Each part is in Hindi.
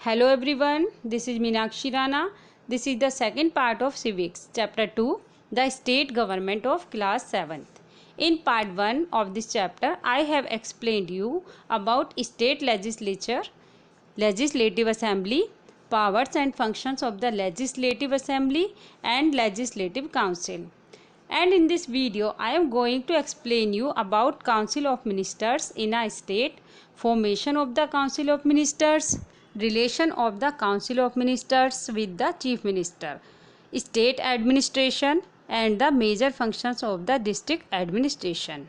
Hello everyone, this is Meenakshi Rana. This is the second part of Civics, Chapter 2, the State Government of Class 7th. In Part 1 of this chapter, I have explained you about State Legislature, Legislative Assembly, powers and functions of the Legislative Assembly and Legislative Council. And in this video, I am going to explain you about Council of Ministers in a state, formation of the Council of Ministers, relation of the Council of Ministers with the Chief Minister, state administration and the major functions of the district administration.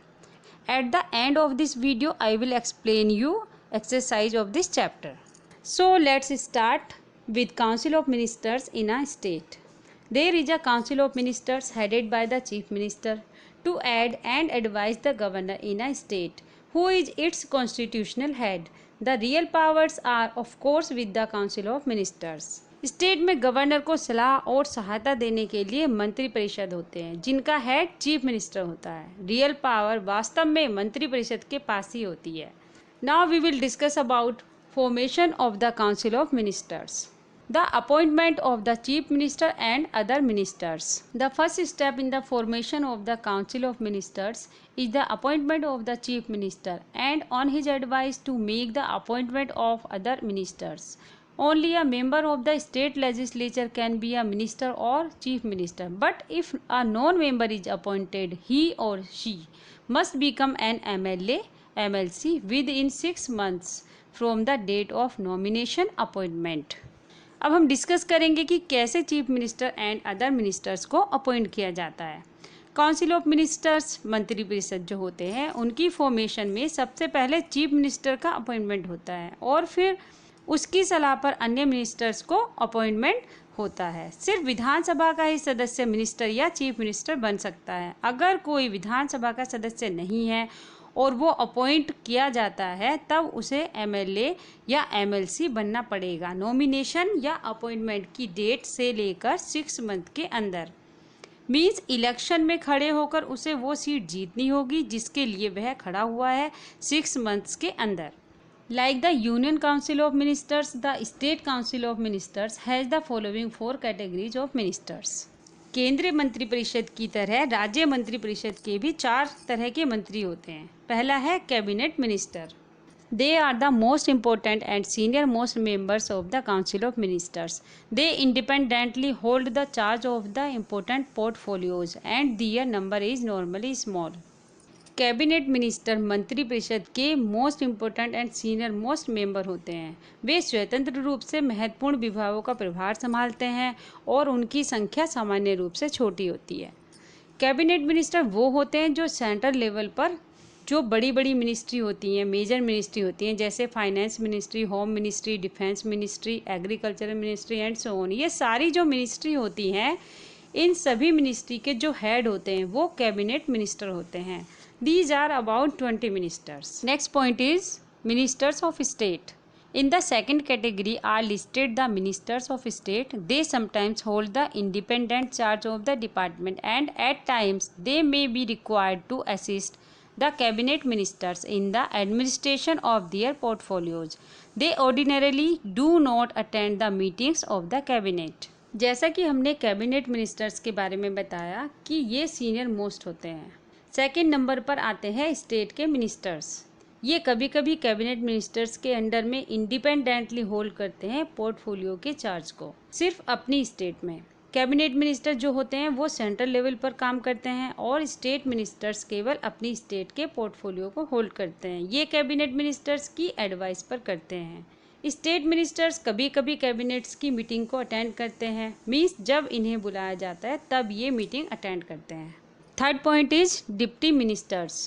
At the end of this video, I will explain you exercise of this chapter. So let's start with Council of Ministers in a state. There is a Council of Ministers headed by the Chief Minister to aid and advise the governor in a state, who is its constitutional head. The real powers are of course with the Council of Ministers. State में गवर्नर को सलाह और सहायता देने के लिए मंत्री परिषद होते हैं, जिनका हेड चीफ मिनिस्टर होता है। रियल पावर वास्तव में मंत्री परिषद के पास ही होती है। Now we will discuss about formation of the council of ministers. The appointment of the Chief Minister and other ministers. The first step in the formation of the Council of Ministers is the appointment of the Chief Minister and on his advice to make the appointment of other ministers. Only a member of the state legislature can be a minister or chief minister, but if a non-member is appointed, he or she must become an MLA, MLC within 6 months from the date of nomination appointment. अब हम डिस्कस करेंगे कि कैसे chief minister and other ministers को अपॉइंट किया जाता है. काउंसिल ऑफ मिनिस्टर्स मंत्री परिषद जो होते हैं उनकी फॉर्मेशन में सबसे पहले चीफ मिनिस्टर का अपॉइंटमेंट होता है और फिर उसकी सलाह पर अन्य मिनिस्टर्स को अपॉइंटमेंट होता है. सिर्फ विधानसभा का ही सदस्य मिनिस्टर या चीफ मिनिस्टर बन सकता है. अगर कोई विधानसभा का सदस्य नहीं है और वो अपॉइंट किया जाता है तब उसे एमएलए या एमएलसी बनना पड़ेगा. नॉमिनेशन या अपॉइंटमेंट की डेट से लेकर 6 मंथ के अंदर. मीन्स इलेक्शन में खड़े होकर उसे वो सीट जीतनी होगी जिसके लिए वह खड़ा हुआ है 6 मंथ्स के अंदर. Like the union council of ministers, the state council of ministers has the following 4 categories of ministers. केंद्रीय मंत्रिपरिषद की तरह राज्य मंत्रिपरिषद के भी 4 तरह के मंत्री होते हैं. पहला है cabinet minister. They are the most important and senior most members of the council of ministers. They independently hold the charge of the important portfolios and their number is normally small. Cabinet minister मंत्रिपरिषद के most important and senior most member होते हैं. वे स्वतंत्र रूप से महत्वपूर्ण विभागों का प्रभार संभालते हैं और उनकी संख्या सामान्य रूप से छोटी होती है. कैबिनेट मिनिस्टर वो होते हैं जो सेंट्रल लेवल पर जो बड़ी बड़ी मिनिस्ट्री होती हैं, मेजर मिनिस्ट्री होती हैं, जैसे finance ministry, home ministry, defence ministry, agricultural ministry and so on. ये सारी जो मिनिस्ट्री होती हैं इन सभी मिनिस्ट्री के जो हेड होते हैं वो कैबिनेट मिनिस्टर होते हैं. These are about 20 ministers. Next point is ministers of state. In the second category are listed the ministers of state. They sometimes hold the independent charge of the department and at times they may be required to assist the cabinet ministers in the administration of their portfolios. They ordinarily do not attend the meetings of the cabinet. जैसा कि हमने कैबिनेट मिनिस्टर्स के बारे में बताया कि ये सीनियर मोस्ट होते हैं. सेकेंड नंबर पर आते हैं स्टेट के मिनिस्टर्स. ये कभी कभी कैबिनेट मिनिस्टर्स के अंडर में इंडिपेंडेंटली होल्ड करते हैं पोर्टफोलियो के चार्ज को सिर्फ अपनी स्टेट में. कैबिनेट मिनिस्टर जो होते हैं वो सेंट्रल लेवल पर काम करते हैं और स्टेट मिनिस्टर्स केवल अपनी स्टेट के पोर्टफोलियो को होल्ड करते हैं. ये कैबिनेट मिनिस्टर्स की एडवाइस पर करते हैं. स्टेट मिनिस्टर्स कभी कभी कैबिनेट्स की मीटिंग को अटेंड करते हैं. मीन्स जब इन्हें बुलाया जाता है तब ये मीटिंग अटेंड करते हैं. Third point is deputy ministers.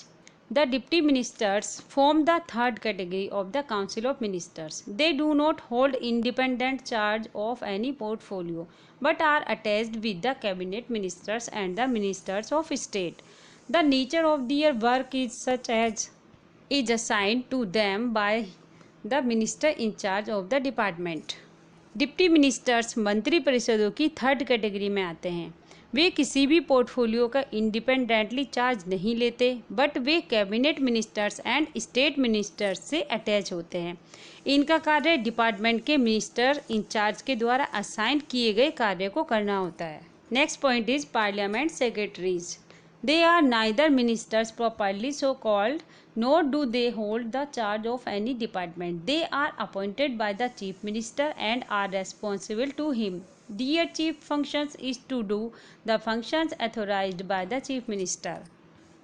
The deputy ministers form the third category of the council of ministers. They do not hold independent charge of any portfolio but are attached with the cabinet ministers and the ministers of state. The nature of their work is such as is assigned to them by the minister in charge of the department. Deputy ministers मंत्री परिषदों की 3rd कैटेगरी में आते हैं. वे किसी भी पोर्टफोलियो का इंडिपेंडेंटली चार्ज नहीं लेते, but way cabinet ministers and state ministers से अटैच होते हैं। इनका कार्य डिपार्टमेंट के मिनिस्टर इंचार्ज के द्वारा असाइन किए गए कार्य को करना होता है। Next point is parliament secretaries. They are neither ministers properly so called, nor do they hold the charge of any department. They are appointed by the chief minister and are responsible to him. Their chief functions is to do the functions authorized by the chief minister.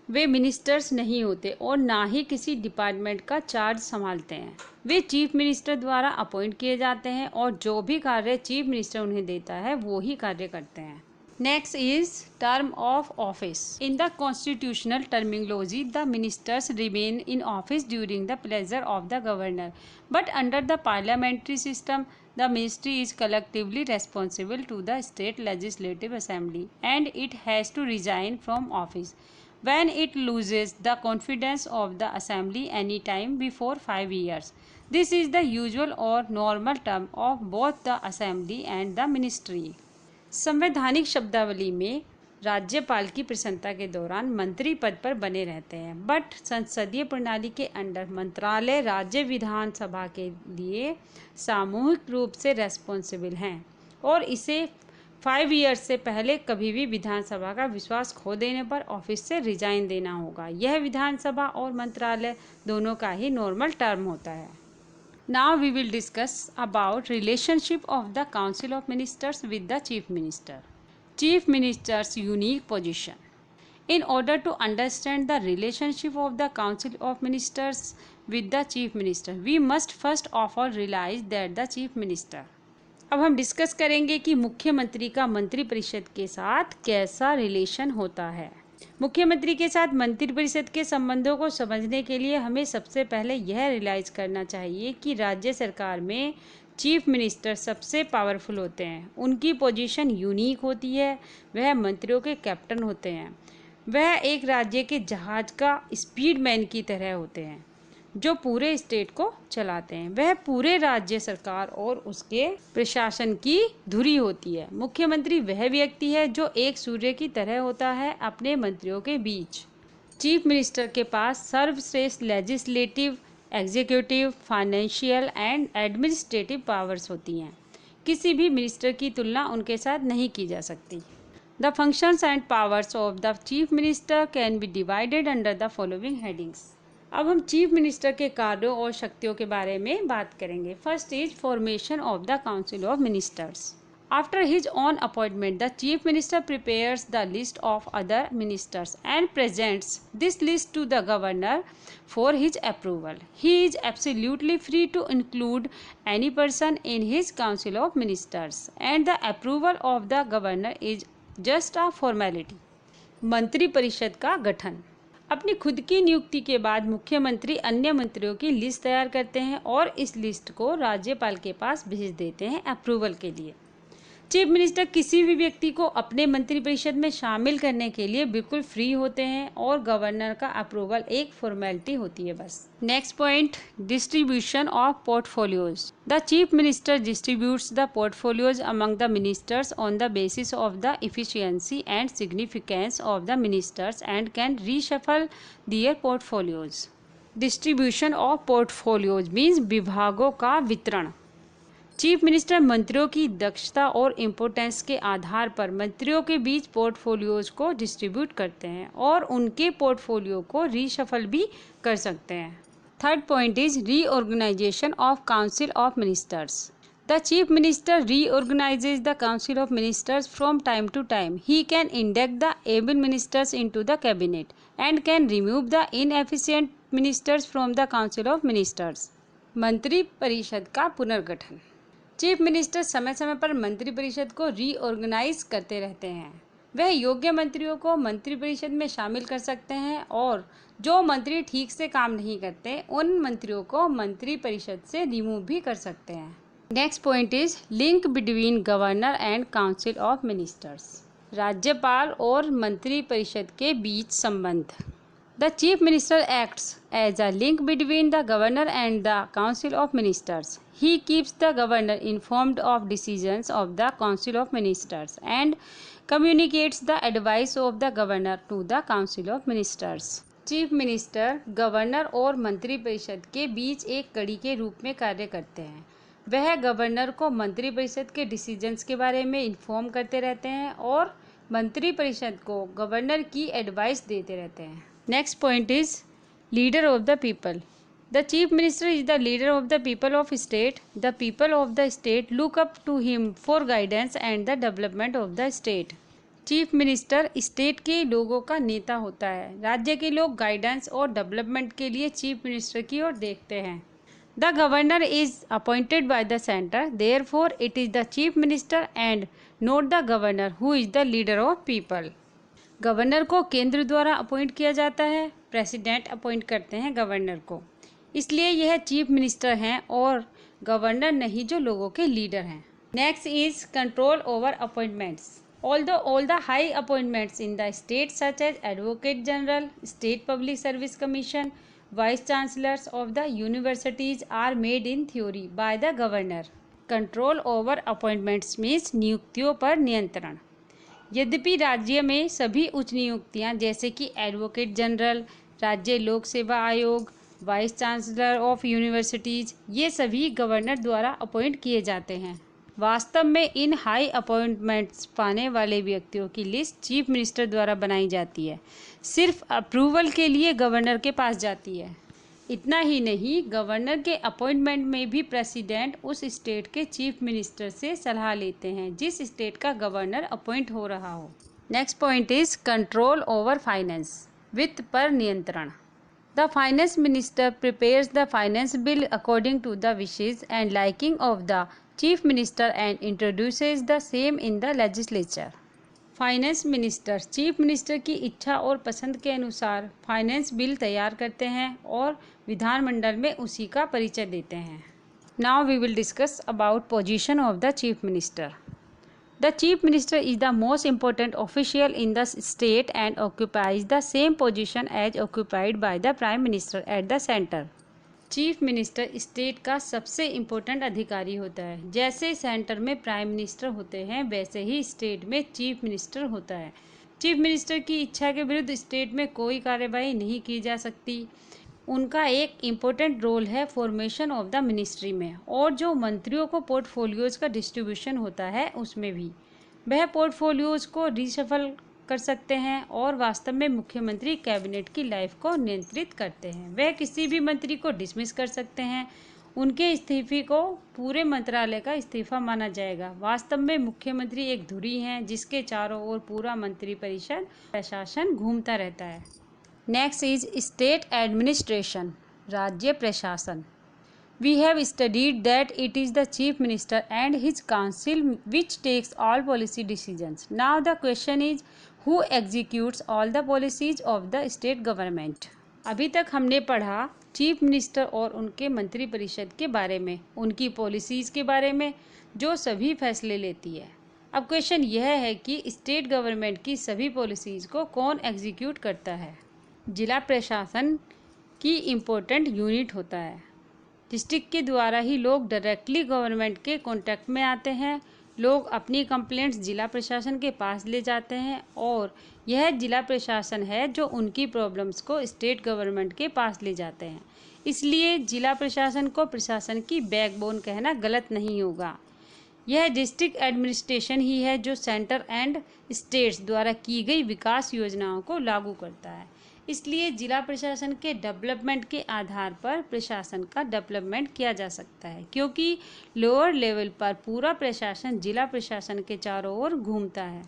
Way ministers नहीं होते और ना ही किसी डिपार्टमेंट का चार्ज संभालते हैं। वे चीफ मिनिस्टर द्वारा अपॉइंट किए जाते हैं और जो भी कार्य चीफ मिनिस्टर उन्हें देता है वो ही कार्य करते हैं। Next is term of office. In the constitutional terminology, the ministers remain in office during the pleasure of the governor. But under the parliamentary system, the ministry is collectively responsible to the state legislative assembly, and it has to resign from office when it loses the confidence of the assembly any time before 5 years. This is the usual or normal term of both the assembly and the ministry. संवैधानिक शब्दावली में राज्यपाल की प्रसन्नता के दौरान मंत्री पद पर बने रहते हैं, बट संसदीय प्रणाली के अंडर मंत्रालय राज्य विधानसभा के लिए सामूहिक रूप से रेस्पॉन्सिबल हैं और इसे 5 ईयर्स से पहले कभी भी विधानसभा का विश्वास खो देने पर ऑफिस से रिजाइन देना होगा। यह विधानसभा और मंत्रालय दोनों का ही नॉर्मल टर्म होता है। Now we will discuss about relationship of the Council of Ministers with the Chief Minister. Chief Minister's unique position. In order to understand the relationship of the Council of Ministers with the Chief Minister, we must first of all realize that the Chief Minister. अब हम डिस्कस करेंगे कि मुख्यमंत्री का मंत्रिपरिषद के साथ कैसा रिलेशन होता है। मुख्यमंत्री के साथ मंत्रिपरिषद के संबंधों को समझने के लिए हमें सबसे पहले यह रियलाइज़ करना चाहिए कि राज्य सरकार में चीफ मिनिस्टर सबसे पावरफुल होते हैं। उनकी पोजीशन यूनिक होती है। वह मंत्रियों के कैप्टन होते हैं। वह एक राज्य के जहाज का स्पीडमैन की तरह होते हैं जो पूरे स्टेट को चलाते हैं। वह पूरे राज्य सरकार और उसके प्रशासन की धुरी होती है। मुख्यमंत्री वह व्यक्ति है जो एक सूर्य की तरह होता है अपने मंत्रियों के बीच। चीफ मिनिस्टर के पास सर्वश्रेष्ठ legislative, executive, financial and administrative powers होती हैं। किसी भी मिनिस्टर की तुलना उनके साथ नहीं की जा सकती। The functions and powers of the chief minister can be divided under the following headings. अब हम चीफ मिनिस्टर के कार्यों और शक्तियों के बारे में बात करेंगे। First is formation of the council of ministers. After his own appointment the chief minister prepares the list of other ministers and presents this list to the governor for his approval. He is absolutely free to include any person in his council of ministers and the approval of the governor is just a formality. मंत्रिपरिषद का गठन। अपनी खुद की नियुक्ति के बाद मुख्यमंत्री अन्य मंत्रियों की लिस्ट तैयार करते हैं और इस लिस्ट को राज्यपाल के पास भेज देते हैं अप्रूवल के लिए। चीफ मिनिस्टर किसी भी व्यक्ति को अपने मंत्रिपरिषद में शामिल करने के लिए बिल्कुल फ्री होते हैं और गवर्नर का अप्रूवल एक फॉर्मेलिटी होती है बस। Next point, distribution of portfolios. The chief minister distributes the portfolios among the ministers on the basis of the efficiency and significance of the ministers and can reshuffle their portfolios. Distribution of portfolios means विभागों का वितरण। चीफ मिनिस्टर मंत्रियों की दक्षता और इम्पोर्टेंस के आधार पर मंत्रियों के बीच पोर्टफोलियोज को डिस्ट्रीब्यूट करते हैं और उनके पोर्टफोलियो को रीशफल भी कर सकते हैं। Third point is reorganization of council of ministers. The chief minister reorganizes the council of ministers from time to time. He can induct the able ministers into the cabinet and can remove the inefficient ministers from the council of ministers. मंत्रिपरिषद का पुनर्गठन। चीफ मिनिस्टर समय समय पर मंत्रिपरिषद को रीऑर्गेनाइज करते रहते हैं। वह योग्य मंत्रियों को मंत्रिपरिषद में शामिल कर सकते हैं और जो मंत्री ठीक से काम नहीं करते उन मंत्रियों को मंत्रिपरिषद से रिमूव भी कर सकते हैं। Next point is link between governor and council of ministers. राज्यपाल और मंत्रिपरिषद के बीच संबंध। The Chief Minister acts as a link between the Governor and the Council of Ministers. He keeps the Governor informed of decisions of the Council of Ministers and communicates the advice of the governor to the council of ministers. Chief minister governor और मंत्रिपरिषद के बीच एक कड़ी के रूप में कार्य करते हैं। वह गवर्नर को मंत्रिपरिषद के डिसीजंस के बारे में इन्फॉर्म करते रहते हैं और मंत्रिपरिषद को गवर्नर की एडवाइस देते रहते हैं। Next point is leader of the people. The chief minister is the leader of the people of state. The people of the state look up to him for guidance and the development of the state. Chief minister state के लोगों का नेता होता है। राज्य के लोग गाइडेंस और डेवलपमेंट के लिए चीफ मिनिस्टर की ओर देखते हैं। The governor is appointed by the centre, therefore it is the chief minister and not the governor who is the leader of people. Governor को केंद्र द्वारा अपॉइंट किया जाता है, प्रेसिडेंट अपॉइंट करते हैं गवर्नर को, इसलिए यह चीफ मिनिस्टर हैं और गवर्नर नहीं जो लोगों के लीडर हैं। Next is control over appointments. Although all the high appointments in the state such as Advocate General, State Public Service Commission, Vice Chancellors of the universities are made in theory by the governor. Control over appointments means नियुक्तियों पर नियंत्रण। यद्यपि राज्य में सभी उच्च नियुक्तियां जैसे कि एडवोकेट जनरल, राज्य लोक सेवा आयोग, वाइस चांसलर ऑफ यूनिवर्सिटीज़, ये सभी गवर्नर द्वारा अपॉइंट किए जाते हैं। वास्तव में इन हाई अपॉइंटमेंट्स पाने वाले व्यक्तियों की लिस्ट चीफ मिनिस्टर द्वारा बनाई जाती है, सिर्फ अप्रूवल के लिए गवर्नर के पास जाती है। इतना ही नहीं, गवर्नर के अपॉइंटमेंट में भी प्रेसिडेंट उस स्टेट के चीफ मिनिस्टर से सलाह लेते हैं जिस स्टेट का गवर्नर अपॉइंट हो रहा हो। Next point is control over finance, वित्त पर नियंत्रण। The finance minister prepares the finance bill according to the wishes and liking of the chief minister and introduces the same in the legislature. Finance minister chief minister की इच्छा और पसंद के अनुसार फाइनेंस बिल तैयार करते हैं और विधानमंडल में उसी का परिचय देते हैं। Now we will discuss about position of the chief minister. The chief minister is the most important official in the state and occupies the same position as occupied by the prime minister at the center. Chief minister state का सबसे इम्पोर्टेंट अधिकारी होता है। जैसे सेंटर में प्राइम मिनिस्टर होते हैं वैसे ही स्टेट में चीफ मिनिस्टर होता है। चीफ मिनिस्टर की इच्छा के विरुद्ध स्टेट में कोई कार्यवाही नहीं की जा सकती। उनका एक इम्पोर्टेंट रोल है फॉर्मेशन ऑफ द मिनिस्ट्री में, और जो मंत्रियों को पोर्टफोलियोज़ का डिस्ट्रीब्यूशन होता है उसमें भी वह पोर्टफोलियोज़ को रिशफल कर सकते हैं और वास्तव में मुख्यमंत्री कैबिनेट की लाइफ को नियंत्रित करते हैं। वह किसी भी मंत्री को डिसमिस कर सकते हैं, उनके इस्तीफे को पूरे मंत्रालय का इस्तीफा माना जाएगा। वास्तव में मुख्यमंत्री एक धुरी हैं जिसके चारों ओर पूरा मंत्रिपरिषद प्रशासन घूमता रहता है। नेक्स्ट इज स्टेट एडमिनिस्ट्रेशन, राज्य प्रशासन। We have studied that it is the chief minister and his council which takes all policy decisions. Now the question is who executes all the policies of the state government. अभी तक हमने पढ़ा चीफ मिनिस्टर और उनके मंत्रिपरिषद के बारे में, उनकी पॉलिसीज़ के बारे में जो सभी फैसले लेती है। अब क्वेश्चन यह है कि स्टेट गवर्नमेंट की सभी पॉलिसीज़ को कौन एग्जीक्यूट करता है। जिला प्रशासन की इम्पोर्टेंट यूनिट होता है। डिस्ट्रिक्ट के द्वारा ही लोग डायरेक्टली गवर्नमेंट के कॉन्टैक्ट में आते हैं। लोग अपनी कंप्लेंट्स जिला प्रशासन के पास ले जाते हैं और यह जिला प्रशासन है जो उनकी प्रॉब्लम्स को स्टेट गवर्नमेंट के पास ले जाते हैं। इसलिए जिला प्रशासन को प्रशासन की बैकबोन कहना गलत नहीं होगा। यह डिस्ट्रिक्ट एडमिनिस्ट्रेशन ही है जो सेंटर एंड स्टेट्स द्वारा की गई विकास योजनाओं को लागू करता है। इसलिए जिला प्रशासन के डेवलपमेंट के आधार पर प्रशासन का डेवलपमेंट किया जा सकता है, क्योंकि लोअर लेवल पर पूरा प्रशासन जिला प्रशासन के चारों ओर घूमता है।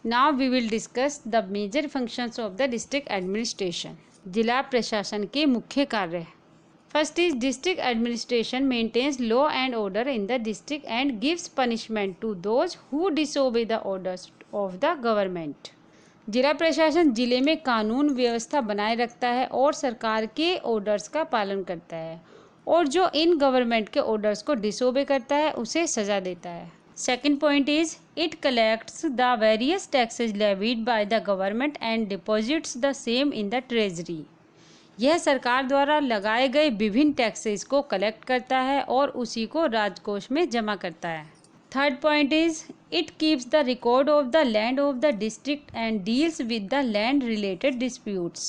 Now we will discuss the major functions of the district administration. जिला प्रशासन के मुख्य कार्य। First is district administration maintains law and order in the district and gives punishment to those who disobey the orders of the government. जिला प्रशासन जिले में कानून व्यवस्था बनाए रखता है और सरकार के ऑर्डर्स का पालन करता है, और जो इन गवर्नमेंट के ऑर्डर्स को डिसओबे करता है उसे सजा देता है। Second point is it collects the various taxes levied by the government and deposits the same in the treasury. यह सरकार द्वारा लगाए गए विभिन्न टैक्सेस को कलेक्ट करता है और उसी को राजकोष में जमा करता है। Third point is it keeps the record of the land of the district and deals with the land related disputes.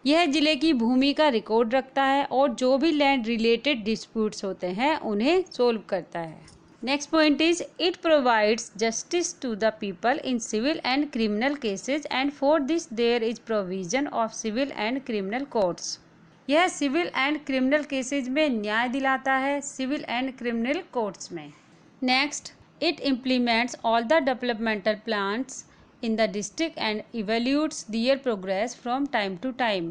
यह जिले की भूमि का रिकॉर्ड रखता है और जो भी लैंड रिलेटेड डिस्प्यूट्स होते हैं उन्हें सोल्व करता है. Next point is it provides justice to the people in civil and criminal cases and for this there is provision of civil and criminal courts. यह सिविल एंड क्रिमिनल केसेज में न्याय दिलाता है सिविल एंड क्रिमिनल कोर्ट्स में. Next, it implements all the developmental plans in the district and evaluates their progress from time to time.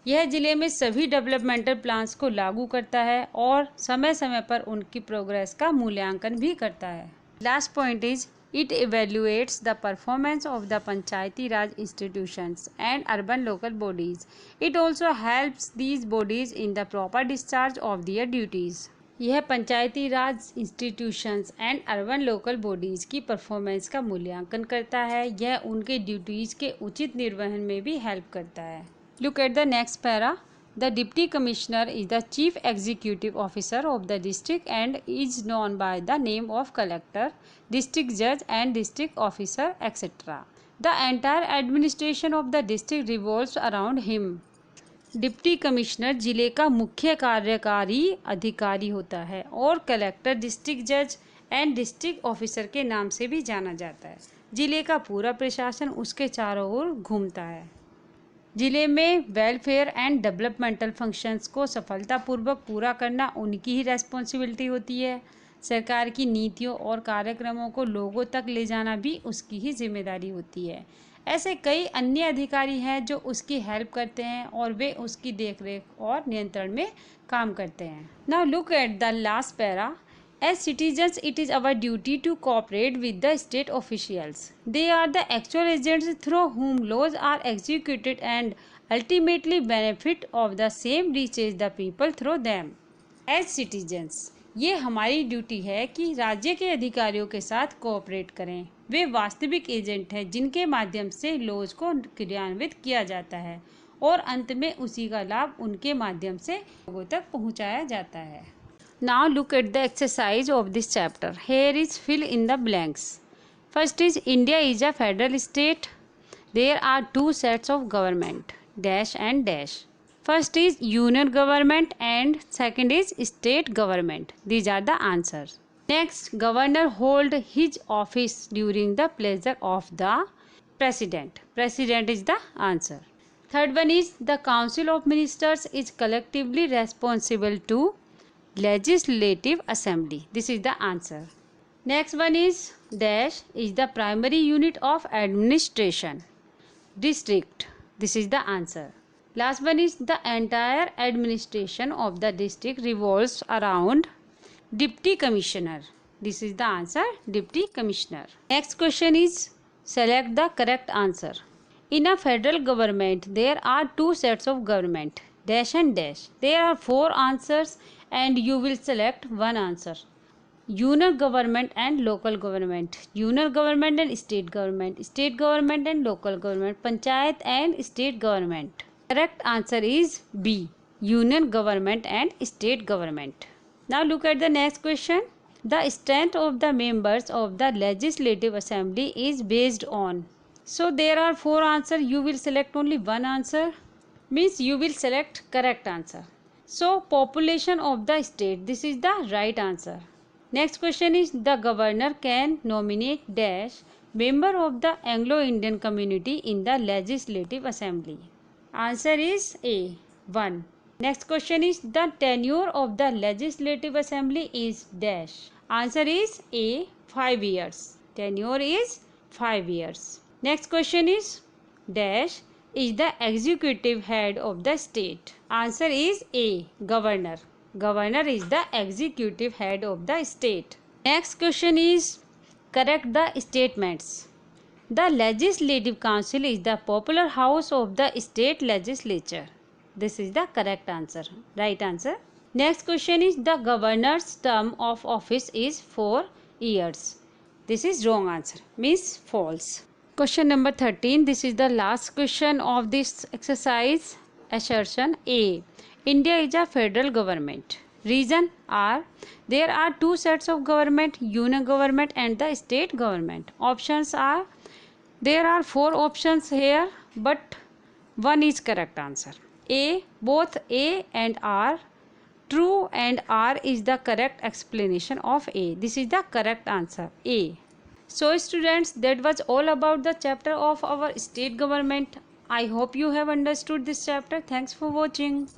यह जिले में सभी डेवलपमेंटल प्लान्स को लागू करता है और समय समय पर उनकी प्रोग्रेस का मूल्यांकन भी करता है. Last point is it evaluates the performance of the Panchayati Raj institutions and urban local bodies. It also helps these bodies in the proper discharge of their duties. यह Panchayati Raj institutions and urban local bodies की परफॉर्मेंस का मूल्यांकन करता है. यह उनके ड्यूटीज़ के उचित निर्वहन में भी हेल्प करता है. Look at the next para. The deputy commissioner is the chief executive officer of the district and is known by the name of collector, district जज and district officer etcetera. The entire administration of the district revolves around him. Deputy commissioner जिले का मुख्य कार्यकारी अधिकारी होता है और कलेक्टर, डिस्ट्रिक्ट जज एंड डिस्ट्रिक्ट ऑफिसर के नाम से भी जाना जाता है. जिले का पूरा प्रशासन उसके चारों ओर घूमता है. जिले में वेलफेयर एंड डेवलपमेंटल फंक्शंस को सफलतापूर्वक पूरा करना उनकी ही रेस्पॉन्सिबिलिटी होती है. सरकार की नीतियों और कार्यक्रमों को लोगों तक ले जाना भी उसकी ही जिम्मेदारी होती है. ऐसे कई अन्य अधिकारी हैं जो उसकी हेल्प करते हैं और वे उसकी देखरेख और नियंत्रण में काम करते हैं. Now look at the last para. As citizens it is our duty to cooperate with the state officials. They are the actual agents through whom laws are executed and ultimately benefit of the same reaches the people through them. As citizens, ये हमारी ड्यूटी है कि राज्य के अधिकारियों के साथ कोऑपरेट करें. वे वास्तविक एजेंट हैं जिनके माध्यम से लॉज को क्रियान्वित किया जाता है और अंत में उसी का लाभ उनके माध्यम से लोगों तक पहुंचाया जाता है. Now look at the exercise of this chapter. Here is fill in the blanks. First is India is a federal state. There are two sets of government dash and dash. First is union government and second is state government. These are the answers. Next, governor hold his office during the pleasure of the president. President is the answer. Third one is the council of ministers is collectively responsible to legislative assembly. This is the answer. Next one is dash is the primary unit of administration. District. This is the answer. Last one is the entire administration of the district revolves around Deputy Commissioner. This is the answer, Deputy Commissioner. Next question is select the correct answer. In a federal government, there are two sets of government, dash and dash. There are four answers and you will select one answer. Union government and local government, union government and state government, state government and local government, panchayat and state government. Correct answer is B, union government and state government. Now look at the next question. The strength of the members of the legislative assembly is based on. So there are four answers. You will select only one answer. Means you will select correct answer. So population of the state. This is the right answer. Next question is the governor can nominate dash member of the Anglo-Indian community in the legislative assembly. Answer is A, 1. Next question is the tenure of the legislative assembly is dash. Answer is A, 5 years. Tenure is 5 years. Next question is dash is the executive head of the state. Answer is A, governor. Governor is the executive head of the state. Next question is correct the statements. The Legislative Council is the popular house of the state legislature. This is the correct answer. Right answer. Next question is the governor's term of office is 4 years. This is wrong answer. Means false. Question number 13. This is the last question of this exercise. Assertion A. India is a federal government. Reason are there are two sets of government, union government and the state government. Options are there are four options here, but one is correct answer. A, both A and R true, and R is the correct explanation of A. This is the correct answer, A. So students, that was all about the chapter of our state government. I hope you have understood this chapter. Thanks for watching.